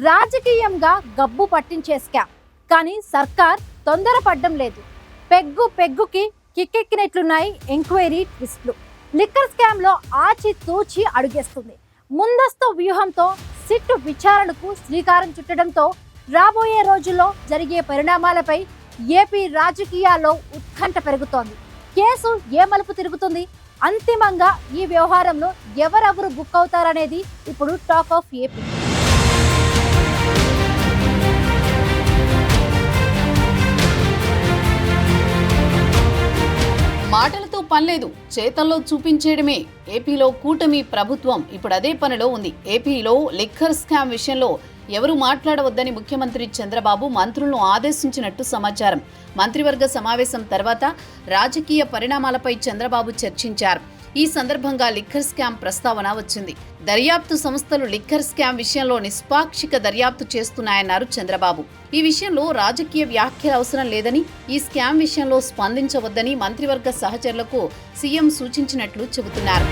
రాజకీయంగా గబ్బు పట్టించే స్కామ్. కానీ సర్కార్ తొందరపడ్డం లేదు. పెగ్గుకి కిక్కెక్కినట్లున్నాయి ఎంక్వైరీ ట్విస్టులు. లిక్కర్ స్కామ్ లో ఆచితూచి అడుగేస్తుంది. ముందస్తు వ్యూహంతో సిట్ విచారణకు శ్రీకారం చుట్టడంతో రాబోయే రోజుల్లో జరిగే పరిణామాలపై ఏపీ రాజకీయాల్లో ఉత్కంఠ పెరుగుతోంది. కేసు ఏ మలుపు తిరుగుతుంది? అంతిమంగా ఈ వ్యవహారంలో ఎవరెవరు బుక్ అవుతారనేది ఇప్పుడు టాక్ ఆఫ్ ఏపీ. మాటలతో పనిలేదు, చేతల్లో చూపించేయడమే. ఏపీలో కూటమి ప్రభుత్వం ఇప్పుడు అదే పనిలో ఉంది. ఏపీలో లిక్కర్ స్కామ్ విషయంలో ఎవరు మాట్లాడవద్దని ముఖ్యమంత్రి చంద్రబాబు మంత్రులను ఆదేశించినట్టు సమాచారం. మంత్రివర్గ సమావేశం తర్వాత రాజకీయ పరిణామాలపై చంద్రబాబు చర్చించారు. ఈ సందర్భంగా లిక్కర్ స్కామ్ ప్రస్తావన వచ్చింది. దర్యాప్తు సంస్థలు లిక్కర్ స్కామ్ విషయంలో నిష్పాక్షిక దర్యాప్తు చేస్తున్నాయన్నారు చంద్రబాబు. ఈ విషయంలో రాజకీయ వ్యాఖ్యలు అవసరం లేదని, ఈ స్కామ్ విషయంలో స్పందించవద్దని మంత్రివర్గ సహచరులకు సీఎం సూచించినట్లు చెబుతున్నారు.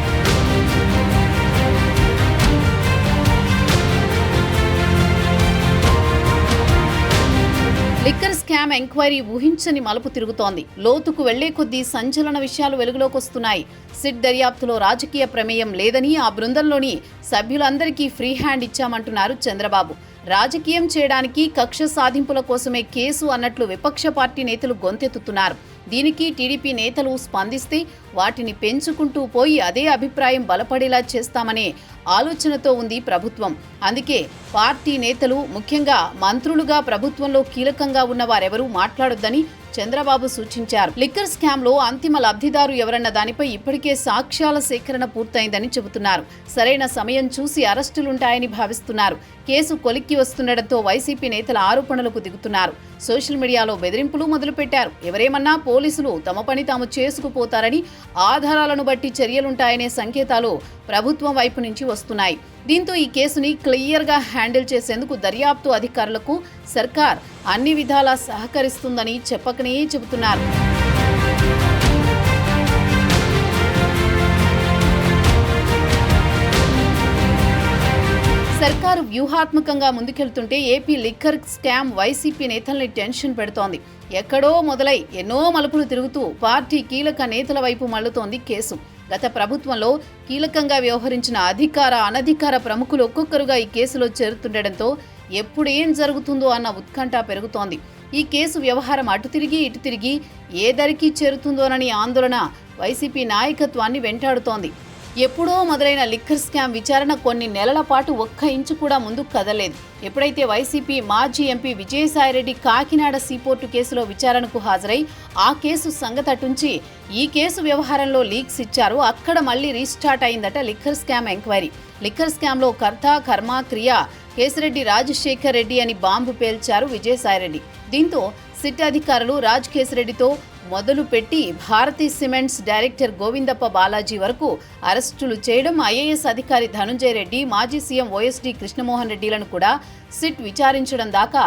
లిక్కర్ స్కామ్ ఎంక్వైరీ ఊహించని మలుపు తిరుగుతోంది. లోతుకు వెళ్లే కొద్దీ సంచలన విషయాలు వెలుగులోకి వస్తున్నాయి. సిట్ దర్యాప్తులో రాజకీయ ప్రమేయం లేదని, ఆ బృందంలోని సభ్యులందరికీ ఫ్రీ హ్యాండ్ ఇచ్చామంటున్నారు చంద్రబాబు. రాజకీయం చేయడానికి, కక్ష సాధింపుల కోసమే కేసు అన్నట్లు విపక్ష పార్టీ నేతలు గొంతెత్తుతున్నారు. దీనికి టీడీపీ నేతలు స్పందిస్తే వాటిని పెంచుకుంటూ పోయి అదే అభిప్రాయం బలపడేలా చేస్తామనే ఆలోచనతో ఉంది ప్రభుత్వం. అందుకే పార్టీ నేతలు, ముఖ్యంగా మంత్రులుగా ప్రభుత్వంలో కీలకంగా ఉన్న వారెవరూ మాట్లాడొద్దని చంద్రబాబు సూచించారు. లిక్కర్ స్కామ్ లో అంతిమ లబ్ధిదారు ఎవరన్న దానిపై ఇప్పటికే సాక్ష్యాల సేకరణ పూర్తయిందని చెబుతున్నారు. సరైన సమయం చూసి అరెస్టులుంటాయని భావిస్తున్నారు. కేసు కొలిక్కి వస్తుండటంతో వైసీపీ నేతల ఆరోపణలకు దిగుతున్నారు. సోషల్ మీడియాలో బెదిరింపులు మొదలుపెట్టారు. ఎవరేమన్నా పోలీసులు తమ పని తాము చేసుకుపోతారని, ఆధారాలను బట్టి చర్యలుంటాయనే సంకేతాలు ప్రభుత్వం వైపు నుంచి వస్తున్నాయి. దీంతో ఈ కేసుని క్లియర్గా హ్యాండిల్ చేసేందుకు దర్యాప్తు అధికారులకు సర్కార్ అన్ని విధాలా సహకరిస్తుందని చెప్పకనే చెబుతున్నారు. సర్కారు వ్యూహాత్మకంగా ముందుకెళ్తుంటే ఏపీ లిక్కర్ స్కామ్ వైసీపీ నేతల్ని టెన్షన్ పెడుతోంది. ఎక్కడో మొదలై ఎన్నో మలుపులు తిరుగుతూ పార్టీ కీలక నేతల వైపు మళ్లుతోంది కేసు. గత ప్రభుత్వంలో కీలకంగా వ్యవహరించిన అధికార, అనధికార ప్రముఖులు ఒక్కొక్కరుగా ఈ కేసులో చేరుతుండటంతో ఎప్పుడు ఏం జరుగుతుందో అన్న ఉత్కంఠ పెరుగుతోంది. ఈ కేసు వ్యవహారం అటు తిరిగి ఇటు తిరిగి ఏ దరికి చేరుతుందోనని ఆందోళన వైసీపీ నాయకత్వాన్ని వెంటాడుతోంది. ఎప్పుడో మొదలైన లిక్కర్ స్కామ్ విచారణ కొన్ని నెలల పాటు ఒక్క ఇంచు కూడా ముందుకు కదలేదు. ఎప్పుడైతే వైసీపీ మాజీ ఎంపీ విజయసాయిరెడ్డి కాకినాడ సీపోర్టు కేసులో విచారణకు హాజరై ఆ కేసు సంగతటుంచి ఈ కేసు వ్యవహారంలో లీక్స్ ఇచ్చారో అక్కడ మళ్లీ రీస్టార్ట్ అయిందట లిక్కర్ స్కామ్ ఎంక్వైరీ. లిక్కర్ స్కామ్లో కర్త, కర్మ, క్రియ కేసిరెడ్డి రాజశేఖర్ రెడ్డి అని బాంబు పేల్చారు విజయసాయిరెడ్డి. దీంతో సిట్ అధికారులు రాజ్ కేసిరెడ్డితో మొదలుపెట్టి భారతీ సిమెంట్స్ డైరెక్టర్ గోవిందప్ప బాలాజీ వరకు అరెస్టులు చేయడం, ఐఏఎస్ అధికారి ధనుంజయ రెడ్డి, మాజీ సీఎం వైఎస్డీ కృష్ణమోహన్ రెడ్డిలను కూడా సిట్ విచారించడం దాకా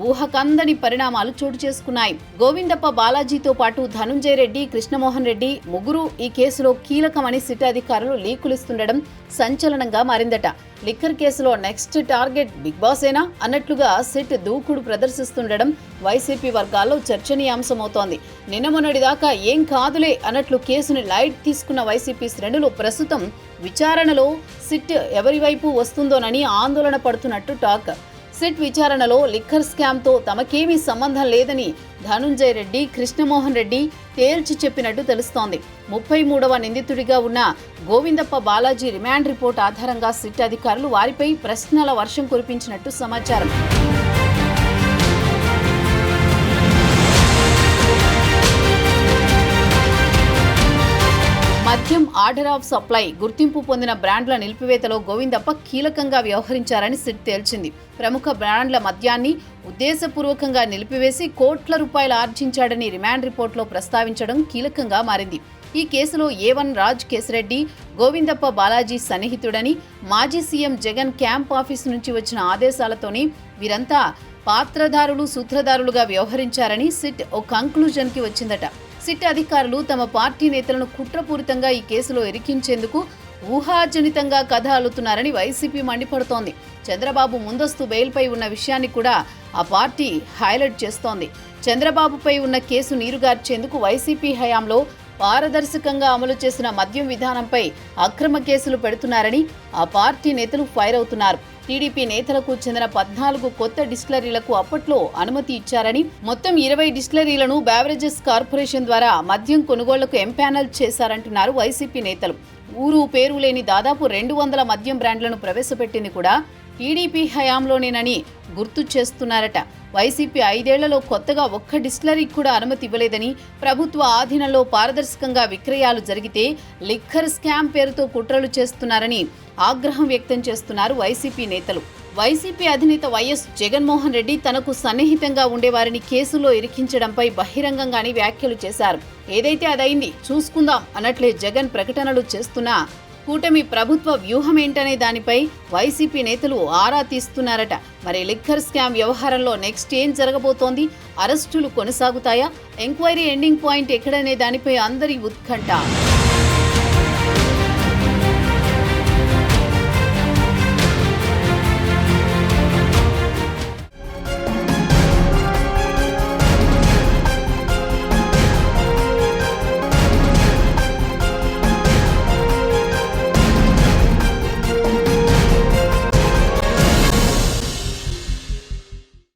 ఊహకందని పరిణామాలు చోటు చేసుకున్నాయి. గోవిందప్ప బాలాజీతో పాటు ధనుంజయ రెడ్డి, కృష్ణమోహన్ రెడ్డి ముగ్గురు ఈ కేసులో కీలకమని సిట్ అధికారులు లీకులిస్తుండడం సంచలనంగా మారిందట. లిక్కర్ కేసులో నెక్స్ట్ టార్గెట్ బిగ్ బాసేనా అన్నట్లుగా సిట్ దూకుడు ప్రదర్శిస్తుండడం వైసీపీ వర్గాల్లో చర్చనీయాంశమవుతోంది. నిన్న మొన్నటిదాకా ఏం కాదులే అన్నట్లు కేసుని లైట్ తీసుకున్న వైసీపీ శ్రేణులు ప్రస్తుతం విచారణలో సిట్ ఎవరి వైపు వస్తుందోనని ఆందోళన పడుతున్నట్టు టాక్. సిట్ విచారణలో లిక్కర్ స్కామ్తో తమకేమీ సంబంధం లేదని ధనుంజయ రెడ్డి, కృష్ణమోహన్ రెడ్డి తేల్చి చెప్పినట్టు తెలుస్తోంది. 33వ నిందితుడిగా ఉన్న గోవిందప్ప బాలాజీ రిమాండ్ రిపోర్ట్ ఆధారంగా సిట్ అధికారులు వారిపై ప్రశ్నల వర్షం కురిపించినట్టు సమాచారం. మద్యం ఆర్డర్ ఆఫ్ సప్లై గుర్తింపు పొందిన బ్రాండ్ల నిలిపివేతలో గోవిందప్ప కీలకంగా వ్యవహరించారని సిట్ తేల్చింది. ప్రముఖ బ్రాండ్ల మద్యాన్ని ఉద్దేశపూర్వకంగా నిలిపివేసి కోట్ల రూపాయలు ఆర్జించాడని రిమాండ్ రిపోర్టులో ప్రస్తావించడం కీలకంగా మారింది. ఈ కేసులో A1 రాజ్ కేసిరెడ్డి గోవిందప్ప బాలాజీ సన్నిహితుడని, మాజీ సీఎం జగన్ క్యాంప్ ఆఫీసు నుంచి వచ్చిన ఆదేశాలతోనే వీరంతా పాత్రధారులు, సూత్రధారులుగా వ్యవహరించారని సిట్ ఓ కంక్లూజన్కి వచ్చిందట. సిట్ అధికారులు తమ పార్టీ నేతలను కుట్రపూరితంగా ఈ కేసులో ఇరికించేందుకు ఊహాజనితంగా కథ అల్లుతున్నారని వైసీపీ మండిపడుతోంది. చంద్రబాబు ముందస్తు బెయిల్పై ఉన్న విషయాన్ని కూడా ఆ పార్టీ హైలైట్ చేస్తోంది. చంద్రబాబుపై ఉన్న కేసు నీరుగార్చేందుకు వైసీపీ హయాంలో పారదర్శకంగా అమలు చేసిన మద్యం విధానంపై అక్రమ కేసులు పెడుతున్నారని ఆ పార్టీ నేతలు ఫైర్ అవుతున్నారు. టీడీపీ నేతలకు చెందిన 14 కొత్త డిస్టిలరీలకు అప్పట్లో అనుమతి ఇచ్చారని, మొత్తం 20 డిస్టిలరీలను బెవరేజెస్ కార్పొరేషన్ ద్వారా మద్యం కొనుగోళ్లకు ఎంపానల్ చేశారంటున్నారు వైసీపీ నేతలు. ఊరు పేరు లేని దాదాపు 200 మద్యం బ్రాండ్లను ప్రవేశపెట్టింది కూడా టీడీపీ హయాంలోనేనని గుర్తు చేస్తున్నారట. వైసీపీ 5 ఏళ్లలో కొత్తగా ఒక్క డిస్టిలరీకి కూడా అనుమతి ఇవ్వలేదని, ప్రభుత్వ ఆధీనంలో పారదర్శకంగా విక్రయాలు జరిగితే లిక్కర్ స్కామ్ పేరుతో కుట్రలు చేస్తున్నారని ఆగ్రహం వ్యక్తం చేస్తున్నారు వైసీపీ నేతలు. వైసీపీ అధినేత వైఎస్ జగన్మోహన్ రెడ్డి తనకు సన్నిహితంగా ఉండేవారిని కేసులో ఇరికించడంపై బహిరంగంగానే వ్యాఖ్యలు చేశారు. ఏదైతే అదైంది, చూసుకుందాం అన్నట్లే జగన్ ప్రకటనలు చేస్తున్నా కూటమి ప్రభుత్వ వ్యూహమేంటనే దానిపై వైసీపీ నేతలు ఆరా తీస్తున్నారట. మరి లిక్కర్ స్కామ్ వ్యవహారంలో నెక్స్ట్ ఏం జరగబోతోంది? అరెస్టులు కొనసాగుతాయా? ఎంక్వైరీ ఎండింగ్ పాయింట్ ఎక్కడనే దానిపై అందరి ఉత్కంఠ.